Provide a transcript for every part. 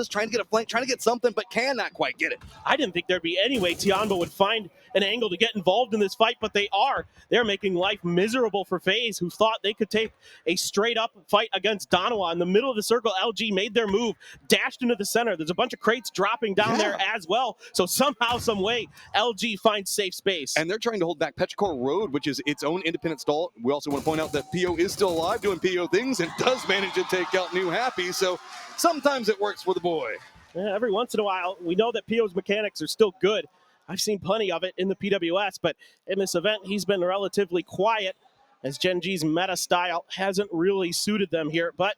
trying to get a flank, trying to get something, but cannot quite get it. I didn't think there'd be any way Tianba would find an angle to get involved in this fight, but they are. They're making life miserable for FaZe, who thought they could take a straight-up fight against danwa. In the middle of the circle, LG made their move, dashed into the center. There's a bunch of crates dropping down there as well. So somehow, some way, LG finds safe space. And they're trying to hold back Petrichor Road, which is its own independent stall. We also want to point out that PO is still alive, doing PO things, and does manage to take out New Happy. So sometimes it works for the boy. Yeah, every once in a while, we know that PO's mechanics are still good. I've seen plenty of it in the PWS, but in this event, he's been relatively quiet as Gen G's meta style hasn't really suited them here. But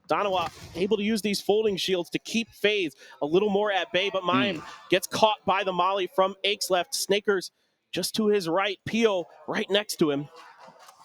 danwa able to use these folding shields to keep FaZe a little more at bay, but Mime gets caught by the molly from Aches left. Snakers just to his right, PO right next to him.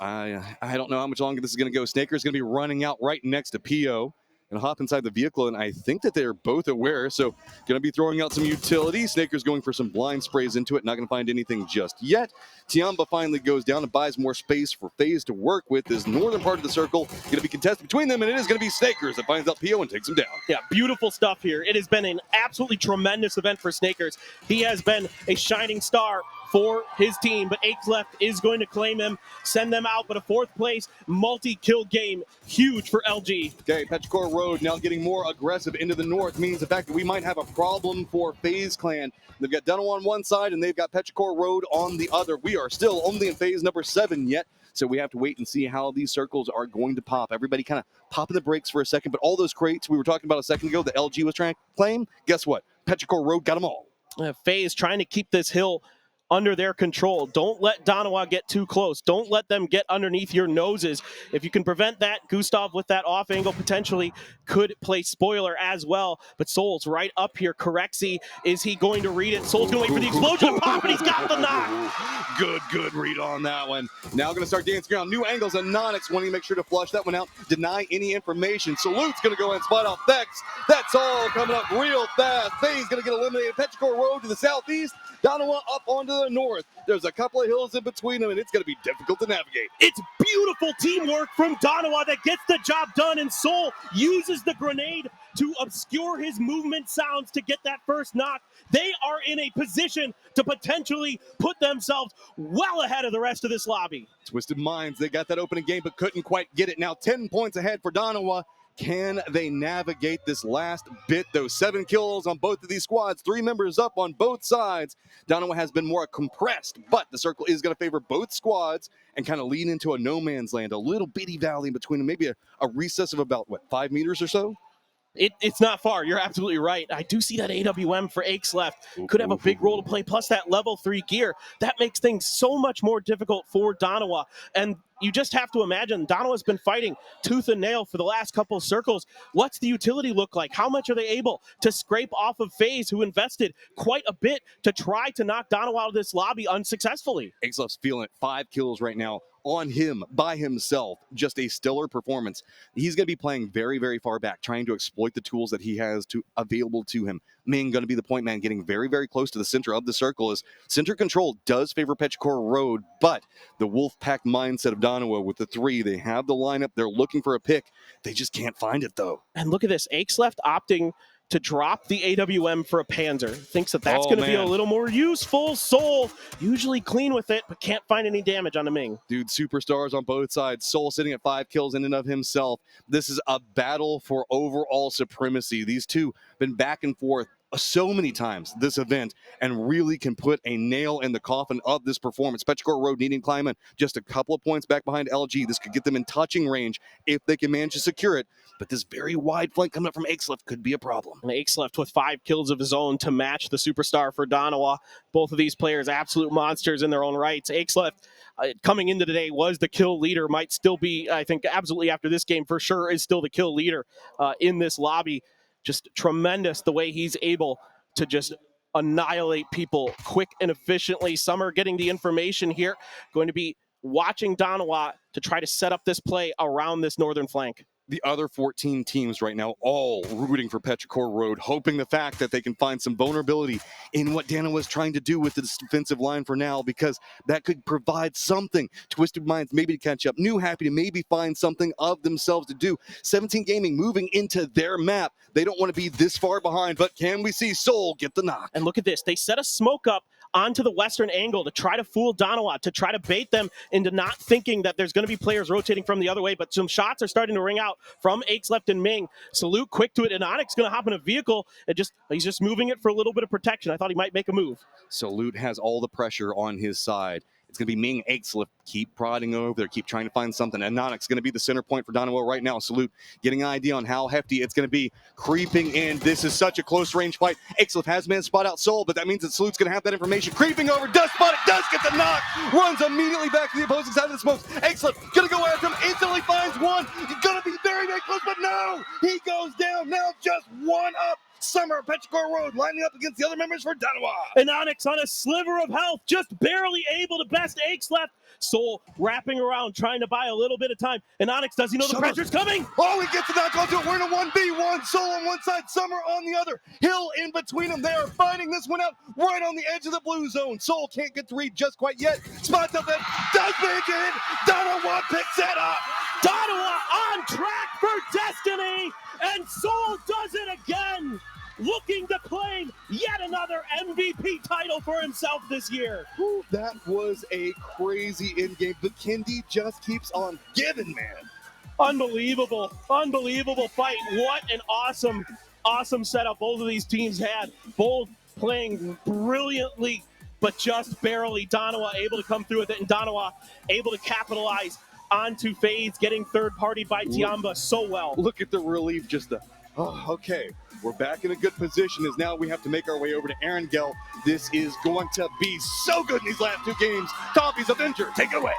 I don't know how much longer this is going to go. Snaker's going to be running out right next to PO and hop inside the vehicle, and I think that they're both aware, so going to be throwing out some utility. Snaker's going for some blind sprays into it, not going to find anything just yet. Tianba finally goes down and buys more space for FaZe to work with. This northern part of the circle going to be contested between them, and it is going to be Snakers that finds out PO and takes him down. Yeah, beautiful stuff here. It has been an absolutely tremendous event for Snakers. He has been a shining star for his team, but Aches left is going to claim him, send them out, but a fourth place multi-kill game, huge for LG. Okay, Petrichor Road now getting more aggressive into the north means the fact that we might have a problem for FaZe Clan. They've got danwa on one side and they've got Petrichor Road on the other. We are still only in phase number 7 yet, so we have to wait and see how these circles are going to pop. Everybody kind of popping the brakes for a second, but all those crates we were talking about a second ago that LG was trying to claim, guess what? Petrichor Road got them all. FaZe trying to keep this hill under their control. Don't let danwa get too close. Don't let them get underneath your noses. If you can prevent that, Gustav with that off angle potentially could play spoiler as well. But Soul's right up here. Corexy, is he going to read it? Soul's going to wait for the explosion to pop, and he's got the knock. Good read on that one. Now going to start dancing around. New angles, and Nonix wanting to make sure to flush that one out. Deny any information. Salute's going to go and spot out Vex. That's all coming up real fast. FaZe going to get eliminated. Petrichor Road to the southeast. danwa up onto the north. There's a couple of hills in between them, and it's going to be difficult to navigate. It's beautiful teamwork from danwa that gets the job done, and Soul uses the grenade to obscure his movement sounds to get that first knock. They are in a position to potentially put themselves well ahead of the rest of this lobby. Twisted Minds, they got that opening game, but couldn't quite get it. Now 10 points ahead for danwa. Can they navigate this last bit, though? 7 kills on both of these squads, 3 members up on both sides. danwa has been more compressed, but the circle is going to favor both squads and kind of lean into a no man's land, a little bitty valley in between them, maybe a recess of about, 5 meters or so? It's not far. You're absolutely right. I do see that AWM for Aches left. Could have a big role to play, plus that level 3 gear. That makes things so much more difficult for danwa. And you just have to imagine danwa's been fighting tooth and nail for the last couple of circles. What's the utility look like? How much are they able to scrape off of FaZe, who invested quite a bit to try to knock danwa out of this lobby unsuccessfully? Aches left's feeling it. 5 kills right now on him by himself. Just a stellar performance. He's going to be playing very, very far back, trying to exploit the tools that he has available to him. Ming going to be the point man, getting very, very close to the center of the circle, as center control does favor Petrichor Road, but the Wolfpack mindset of danwa with the 3, they have the lineup, they're looking for a pick. They just can't find it, though. And look at this. Aches left opting to drop the AWM for a Panzer. Thinks that that's going to be a little more useful. Soul usually clean with it, but can't find any damage on the Ming. Dude, superstars on both sides. Soul sitting at 5 kills in and of himself. This is a battle for overall supremacy. These two been back and forth so many times this event, and really can put a nail in the coffin of this performance. Petrichor Road needing Kleiman just a couple of points back behind LG. This could get them in touching range if they can manage to secure it, but this very wide flank coming up from Aches left could be a problem. And Aches left with 5 kills of his own to match the superstar for danwa. Both of these players absolute monsters in their own rights. Aches left coming into today was the kill leader, might still be, I think absolutely after this game for sure, is still the kill leader in this lobby. Just tremendous the way he's able to just annihilate people quick and efficiently. Some are getting the information here, going to be watching danwa to try to set up this play around this northern flank. the other 14 teams right now all rooting for Petrichor Road, hoping the fact that they can find some vulnerability in what Danwa was trying to do with this defensive line for now, because that could provide something. Twisted Minds maybe to catch up, New Happy to maybe find something of themselves to do. 17 Gaming moving into their map. They don't want to be this far behind, but can we see Soul get the knock? And look at this. They set a smoke up onto the western angle to try to fool danwa, to try to bait them into not thinking that there's going to be players rotating from the other way, but some shots are starting to ring out from Aches left and Ming. Salute quick to it, and Onyx going to hop in a vehicle, and he's just moving it for a little bit of protection. I thought he might make a move. Salute has all the pressure on his side. It's going to be Ming, Aikslip, keep prodding over there, keep trying to find something. And Nonix going to be the center point for danwa right now. Salute getting an idea on how hefty it's going to be. Creeping in. This is such a close range fight. Aikslip has man spot out Soul, but that means that Salute's going to have that information. Creeping over, does spot it, does get the knock. Runs immediately back to the opposing side of the smokes. Aikslip going to go after him, instantly finds one. He's going to be very, very close, but no! He goes down, now just one up. Summer, Petrichor Road lining up against the other members for danwa. And Onyx on a sliver of health, just barely able to best Aches left. Soul wrapping around, trying to buy a little bit of time. And Onyx, does he know the pressure's coming? Oh, he gets the knock onto it. We're in a 1v1. Soul on one side, Summer on the other. Hill in between them. They are finding this one out right on the edge of the blue zone. Soul can't get to read just quite yet. Spots up that. Does make it. danwa picks it up. danwa on track for destiny. And Soul does it again, looking to claim yet another MVP title for himself this year. Ooh, that was a crazy in-game, but Kindy just keeps on giving, man. Unbelievable, unbelievable fight. What an awesome setup both of these teams had. Both playing brilliantly, but just barely. danwa able to come through with it, and danwa able to capitalize onto fades, getting third-partied by Tiamba so well. Look at the relief, okay. We're back in a good position as now we have to make our way over to Erangel. This is going to be so good in these last two games. Coffee's Avenger, take it away.